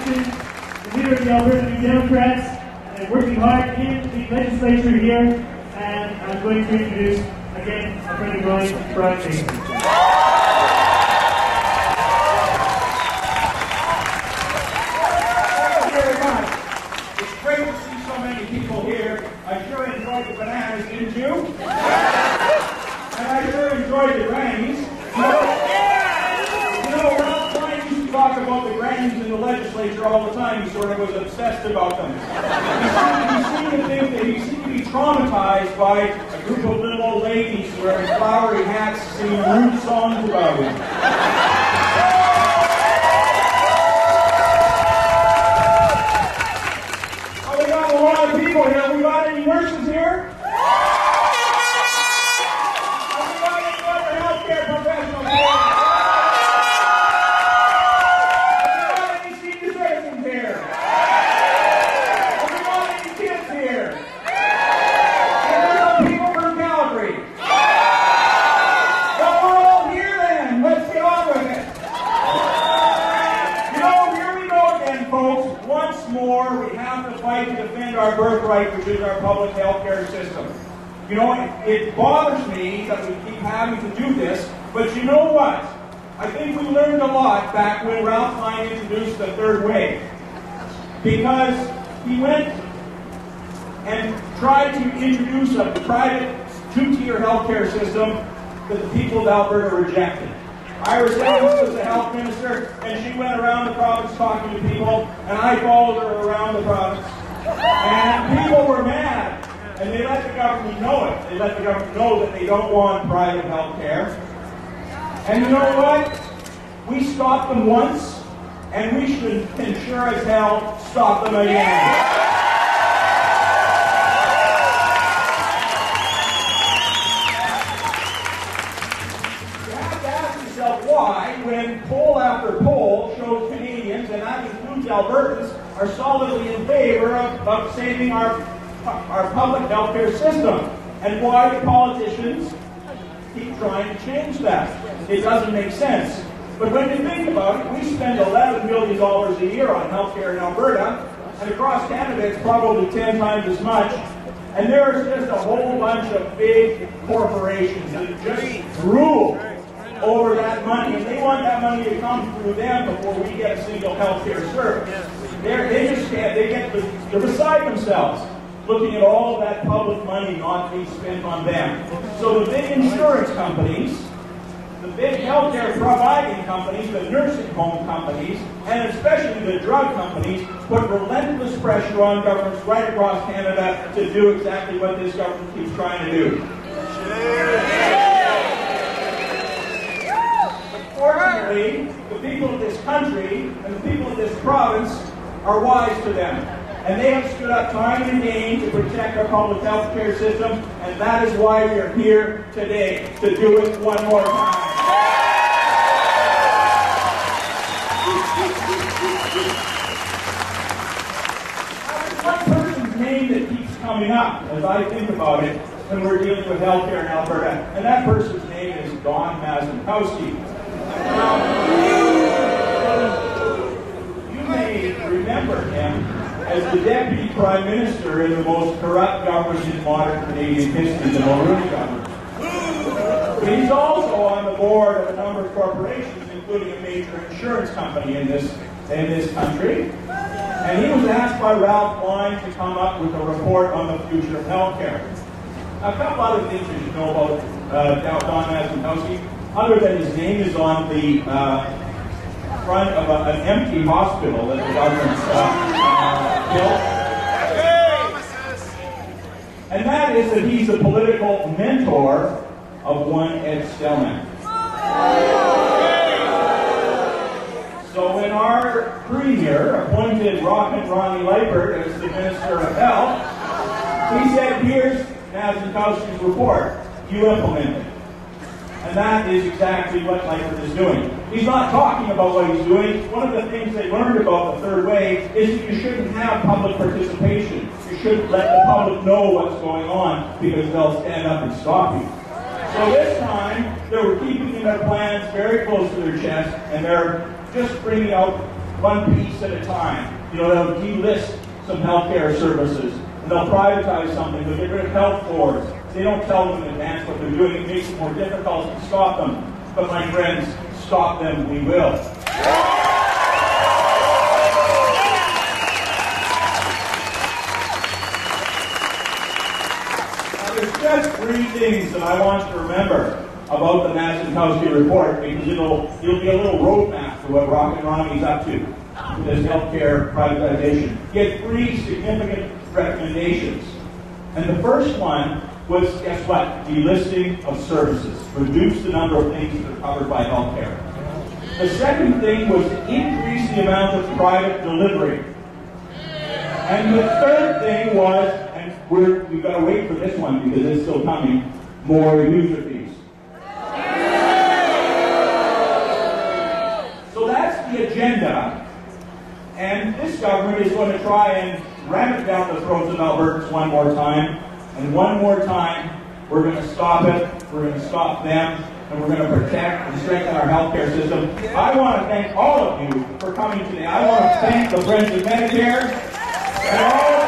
Jackson, the leader of the Alberta New Democrats, and working hard in the legislature here. And I'm going to introduce, again, a friend of mine, Brian Mason. Thank you very much. It's great to see so many people here. I sure enjoyed the bananas, didn't you? And I sure enjoyed the grannies. You know, Ralph Klein used to talk about the grannies in the legislature all the time. He sort of was obsessed about them. He seemed to be traumatized by a group of little old ladies wearing flowery hats singing rude songs about him. Oh, we got a lot of people here. Have we got any nurses here? Have we got any other healthcare professionals here? Have we got any senior citizens here? Have we got any kids here? And there's some people from Calgary. Well, we're all here then. Let's get on with it. You know, here we go again, folks. Once more, we have to fight to defend our birthright, which is our public health care system. You know, it bothers me that we keep having to do this, but you know what? I think we learned a lot back when Ralph Klein introduced the third wave. Because he went and tried to introduce a private two-tier healthcare system that the people of Alberta rejected. Iris Evans was the health minister, and she went around the province talking to people, and I followed her around the province. And people were mad, and they let the government know it. They let the government know that they don't want private health care. And you know what? We stopped them once, and we should sure as hell stop them again. Why, when poll after poll shows Canadians, and that includes Albertans, are solidly in favor of saving our public health care system, and why the politicians keep trying to change that. It doesn't make sense. But when you think about it, we spend $11 million a year on health care in Alberta, and across Canada it's probably 10 times as much. And there's just a whole bunch of big corporations that just drool over that money, and they want that money to come through them before we get a single health care service. They're beside themselves, looking at all of that public money not being spent on them. So the big insurance companies, the big healthcare providing companies, the nursing home companies, and especially the drug companies, put relentless pressure on governments right across Canada to do exactly what this government keeps trying to do. Fortunately, the people of this country and the people of this province are wise to them. And they have stood up time and again to protect our public health care system, and that is why we are here today, to do it one more time. There's one person's name that keeps coming up as I think about it when we're dealing with health care in Alberta, and that person's name is Don Mazankowski. You may remember him as the Deputy Prime Minister in the most corrupt government in modern Canadian history, the Mulroney government. But he's also on the board of a number of corporations, including a major insurance company in this country. And he was asked by Ralph Klein to come up with a report on the future of healthcare. A couple other things you should know about Don Mazankowski. Other than his name is on the front of an empty hospital that the government built. And that is that he's a political mentor of one Ed Stellman. So when our Premier appointed Rocket Ronnie Leipert as the Minister of Health, he said, here's Mazankowski's report, you implement it. And that is exactly what Leipert is doing. He's not talking about what he's doing. One of the things they learned about the third wave is that you shouldn't have public participation. You shouldn't let the public know what's going on because they'll stand up and stop you. So this time, they were keeping their plans very close to their chest, and they're just bringing out one piece at a time. You know, they'll delist some healthcare services, and they'll privatize something, they'll get rid of health boards. They don't tell them in advance what they're doing. It makes it more difficult to stop them. But my friends, stop them we will. Now, there's just three things that I want you to remember about the Massinkowski report, because it'll be a little roadmap to what Rock and Ronnie's up to with this healthcare privatization. He had three significant recommendations. And the first one was, guess what? Delisting of services. Reduce the number of things that are covered by healthcare. The second thing was to increase the amount of private delivery. And the third thing was, and we've got to wait for this one because it's still coming, more user fees. So that's the agenda. And this government is going to try and ram it down the throats of Albertans one more time. And one more time, we're going to stop it, we're going to stop them, and we're going to protect and strengthen our healthcare system. I want to thank all of you for coming today. I want to thank the Friends of Medicare and all